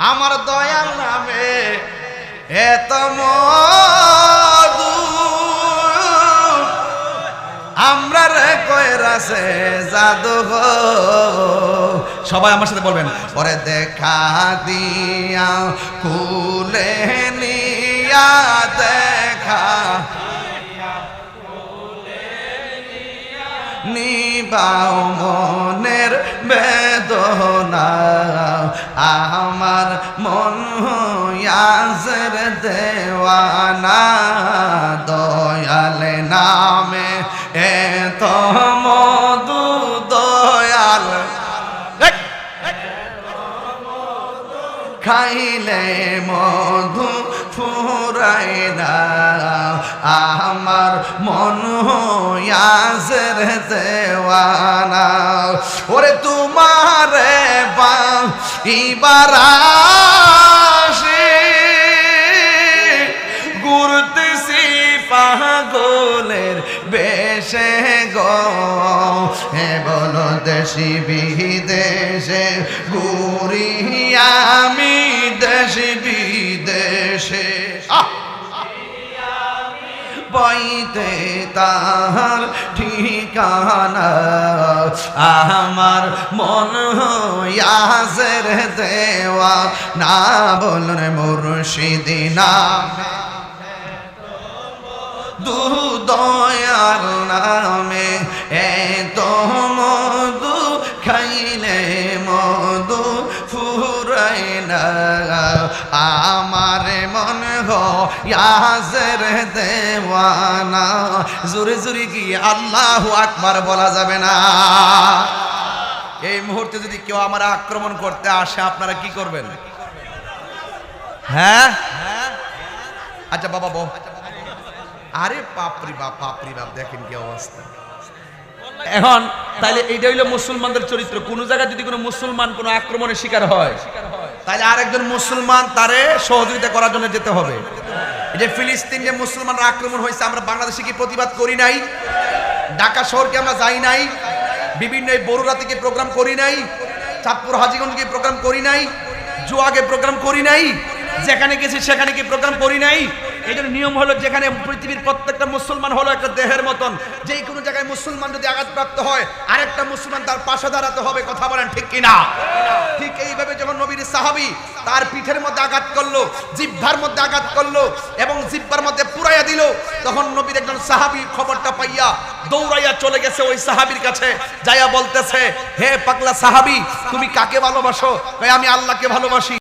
আমার দয়াল নামে এত মধু আমরা রে কইরাছে জাদু গো। সবাই আমার সাথে বলবেন, ওরে দেখা দিয়া কুলে নিয়া দেখা নিবাও মনের বেদনা আমার মন হইয়াছের দেওয়ানা দয়াল নামে এত মধু দয়াল খাইলে মধু ফুরাই না আমার মন হইয়াছের দেওয়ানা ওরে তোমারে ইবারাশি ঘুরতেছি পাগলের বেশে গো হে বলো দেশি বিদেশে ঘুরি আমি দেশ বিদেশে বইতে তাহার ঠিকানা আমার মন হইয়াছের দেওয়া না বলুন মুর্শিদি নামে দু দয়াল নামে এত মধু খাইলে মধু ফুরাই না আমার মন হইয়াছের দেওয়ানা জোরে জোরে কি আল্লাহু আকবার বলা যাবে না? এই মুহূর্তে যদি কেউ আমার আক্রমণ করতে আসে আপনারা কি করবেন? হ্যাঁ আচ্ছা বাবা বউ আরে বাপরি বাপ দেখেন কি অবস্থা। এখন তাইলে এইটা হইলো মুসলমানদের চরিত্র। কোন জায়গায় যদি কোনো মুসলমান কোনো আক্রমণের শিকার হয় তাহলে আরেকজন মুসলমান তারে সহযোগিতা করার জন্য যেতে হবে। এই যে ফিলিস্তিন যে মুসলমানরা আক্রমণ হয়েছে আমরা বাংলাদেশে কি প্রতিবাদ করি নাই? ঢাকা শহরকে আমরা যাই নাই? বিভিন্ন এই বড়ুরাতে কি প্রোগ্রাম করি নাই? চাঁদপুর হাজীগঞ্জ কি প্রোগ্রাম করি নাই? জুয়াগে প্রোগ্রাম করি নাই? যেখানে গেছি সেখানে কি প্রোগ্রাম করি নাই? এই জন্য নিয়ম হলো যেখানে পৃথিবীর প্রত্যেকটা মুসলমান হলো একটা দেহের মতন, যে কোনো জায়গায় মুসলমান যদি আঘাতপ্রাপ্ত হয় আরেকটা মুসলমান তার পাশে দাঁড়াতে হবে। কথা বলেন ঠিক কিনা? ঠিক এইভাবে যখন নবীর সাহাবী তার পিঠের মধ্যে আঘাত করলো, জিহ্বার মধ্যে আঘাত করলো এবং জিহ্বার মধ্যে পুরাইয়া দিল, তখন নবীর একজন সাহাবী খবরটা পাইয়া দৌড়াইয়া চলে গেছে ওই সাহাবীর কাছে, যাইয়া বলতেছে, হে পাগলা সাহাবী তুমি কাকে ভালোবাসো? আমি আল্লাহকে ভালোবাসি।